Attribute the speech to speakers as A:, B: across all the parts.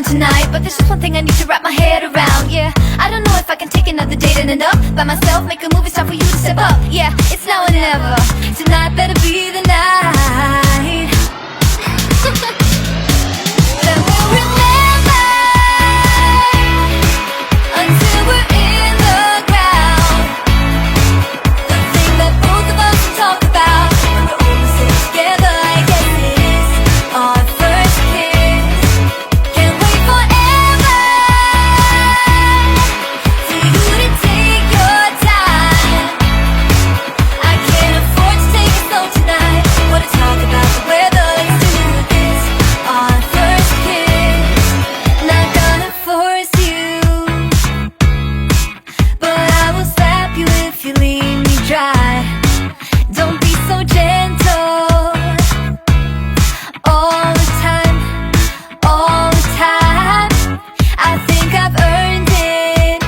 A: tonight, but there's just one thing I need to wrap my head around. Yeah, I don't know if I can take another date and end up by myself. Make a movie star for you to step up. Yeah, it's now or never. Tonight better be the night. Then we'll remember until we're in the ground. The thing that both of us talk about when we're all sit together. I guess it is our first kiss. Can't wait forever for you to take your time. I can't afford to take it slow tonight. Wanna talk about the weather? Let's do this. Our first kiss. Not gonna force you, but I will slap you if you leave me dry. Don't be so gentle all the time, all the time. I think I've earned it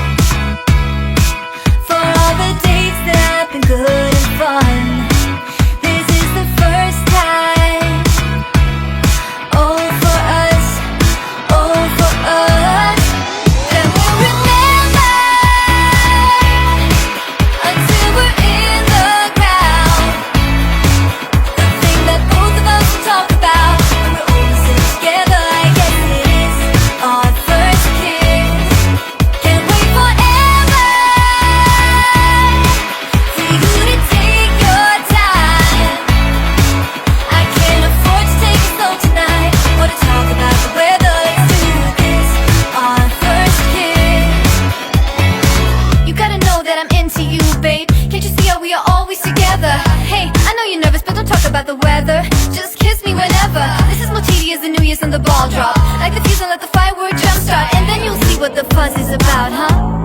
A: for all the dates that have been good and fun. This is the first time. Oh, for us, oh, for us. Then we'll remember until we're in the ground. The thing that both of us talk about when we're all sit together. I guess it is our first kiss. Can't wait forever for you to take your time. I can't afford to take it slow tonight. Wanna talk about the weather? Let's do this. Our first kiss. You gotta know that I'm into you, babe. Can't you see how we are always together? Hey, I know you're nervous, but don't talk about the weather. Just kiss me whenever. This is more cheesy as the New Year's and the ball drop. Like the fuse and let the firework jumpstart, and then you'll see what the fuzz is about, huh?